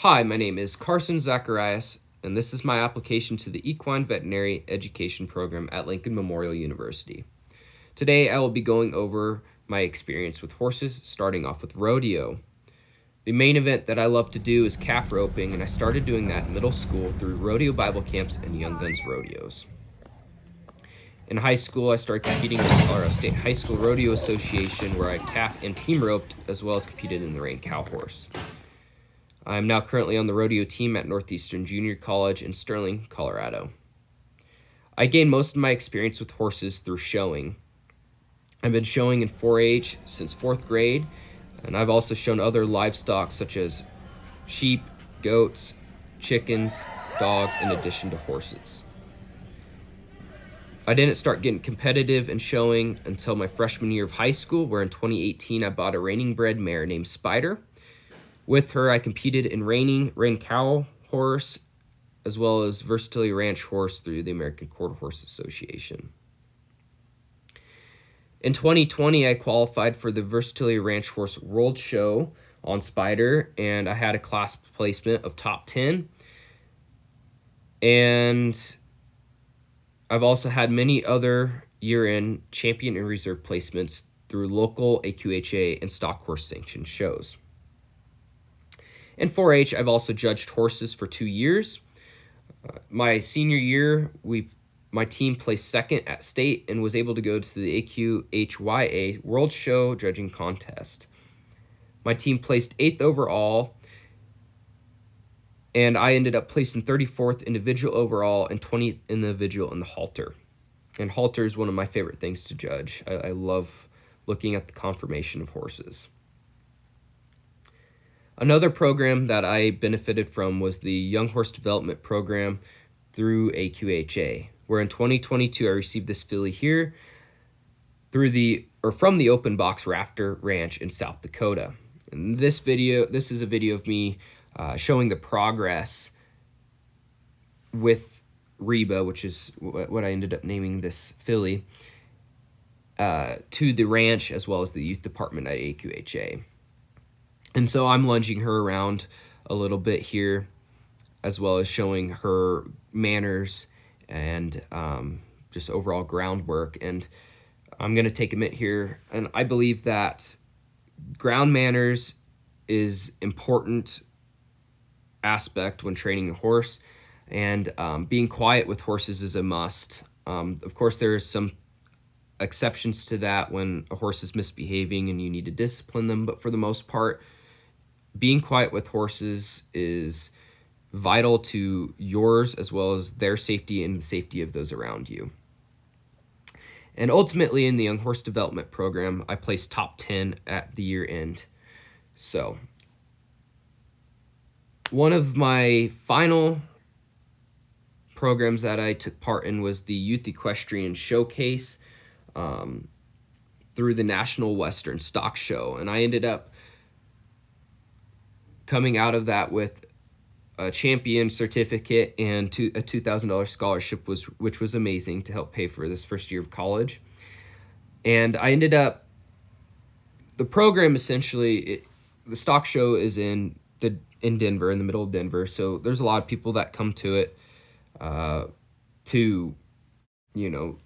Hi, my name is Carson Zacharias, and this is my application to the Equine Veterinary Education Program at Lincoln Memorial University. Today I will be going over my experience with horses, starting off with rodeo. The main event that I love to do is calf roping, and I started doing that in middle school through rodeo Bible camps and Young Guns rodeos. In high school, I started competing in the Colorado State High School Rodeo Association, where I calf and team roped, as well as competed in the rein cow horse. I am now currently on the rodeo team at Northeastern Junior College in Sterling, Colorado. I gained most of my experience with horses through showing. I've been showing in 4-H since 4th grade, and I've also shown other livestock such as sheep, goats, chickens, dogs, in addition to horses. I didn't start getting competitive and showing until my freshman year of high school, where in 2018 I bought a reining bred mare named Spider. With her, I competed in reining, rein cow horse, as well as versatility ranch horse through the American Quarter Horse Association. In 2020, I qualified for the Versatility Ranch Horse World Show on Spider, and I had a class placement of top 10. And I've also had many other year-end champion and reserve placements through local AQHA and stock horse sanctioned shows. In 4-H, I've also judged horses for 2 years. My senior year, my team placed second at state and was able to go to the AQHYA World Show judging contest. My team placed 8th overall, and I ended up placing 34th individual overall and 20th individual in the halter. And halter is one of my favorite things to judge. I love looking at the conformation of horses. Another program that I benefited from was the Young Horse Development Program through AQHA, where in 2022 I received this filly here from the Open Box Rafter Ranch in South Dakota. And this is a video of me showing the progress with Reba, which is what I ended up naming this filly, to the ranch as well as the youth department at AQHA. And so I'm lunging her around a little bit here, as well as showing her manners and just overall groundwork. And I'm going to take a minute here, and I believe that ground manners is important aspect when training a horse, and being quiet with horses is a must. Of course, there are some exceptions to that when a horse is misbehaving and you need to discipline them, but for the most part, being quiet with horses is vital to yours as well as their safety and the safety of those around you. And ultimately, in the Young Horse Development Program, I placed top 10 at the year end. So, one of my final programs that I took part in was the Youth Equestrian Showcase through the National Western Stock Show. And I ended up coming out of that with a champion certificate and a $2,000 scholarship, which was amazing to help pay for this first year of college. And I ended up, the program essentially, the stock show is in Denver, in the middle of Denver, so there's a lot of people that come to it to,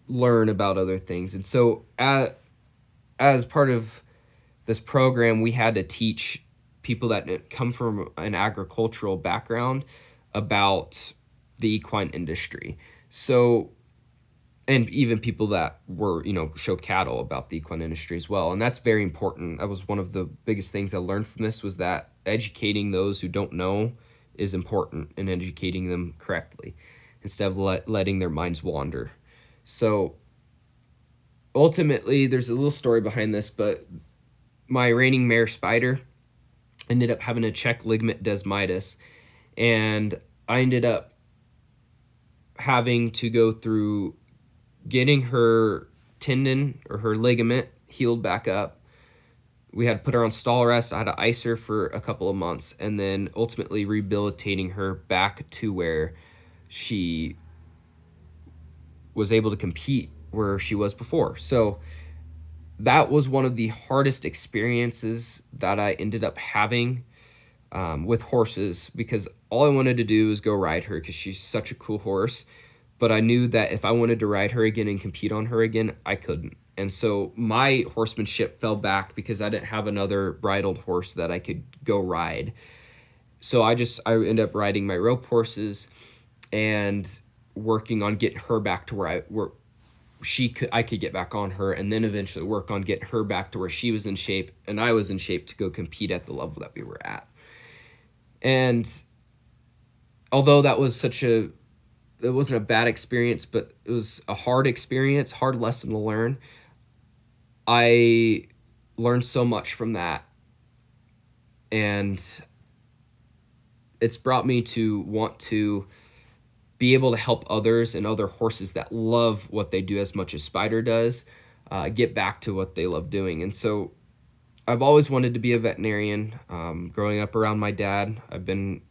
learn about other things. And so as part of this program, we had to teach people that come from an agricultural background about the equine industry. So, and even people that were, showed cattle about the equine industry as well. And that's very important. That was one of the biggest things I learned from this, was that educating those who don't know is important, and educating them correctly instead of letting their minds wander. So ultimately, there's a little story behind this, but my reining mare Spider ended up having a check ligament desmitis, and I ended up having to go through getting her tendon or her ligament healed back up. We had to put her on stall rest. I had to ice her for a couple of months, and then ultimately rehabilitating her back to where she was able to compete where she was before. So that was one of the hardest experiences that I ended up having with horses, because all I wanted to do was go ride her because she's such a cool horse. But I knew that if I wanted to ride her again and compete on her again, I couldn't. And so my horsemanship fell back because I didn't have another bridled horse that I could go ride. So I ended up riding my rope horses and working on getting her back to where I could get back on her, and then eventually work on getting her back to where she was in shape and I was in shape to go compete at the level that we were at. And although that was it wasn't a bad experience, but it was a hard experience, hard lesson to learn. I learned so much from that, and it's brought me to want to be able to help others and other horses that love what they do as much as Spider does, get back to what they love doing. And so I've always wanted to be a veterinarian. Growing up around my dad, I've been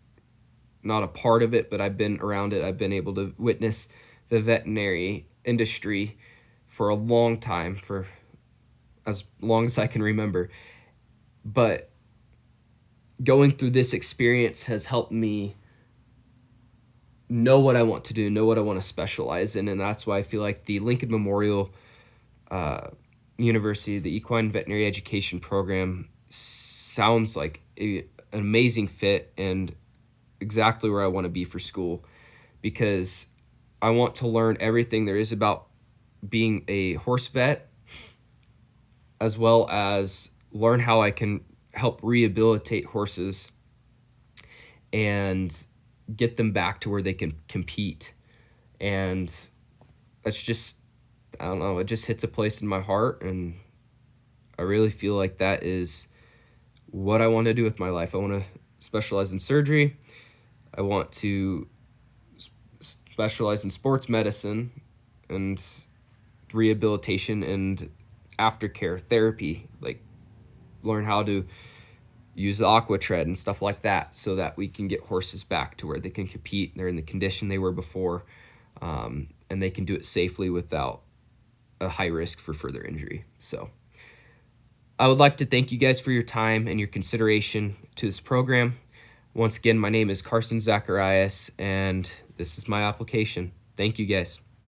not a part of it, but I've been around it. I've been able to witness the veterinary industry for a long time, for as long as I can remember. But going through this experience has helped me know what I want to do, know what I want to specialize in, and that's why I feel like the Lincoln Memorial University, the Equine Veterinary Education Program, sounds like an amazing fit and exactly where I want to be for school, because I want to learn everything there is about being a horse vet, as well as learn how I can help rehabilitate horses and get them back to where they can compete. And that's just, I don't know, it just hits a place in my heart, and I really feel like that is what I want to do with my life. I want to specialize in surgery. I want to specialize in sports medicine and rehabilitation and aftercare therapy, like learn how to use the aqua tread and stuff like that, so that we can get horses back to where they can compete. They're in the condition they were before, and they can do it safely without a high risk for further injury. So I would like to thank you guys for your time and your consideration to this program. Once again, my name is Carson Zacharias, and this is my application. Thank you guys.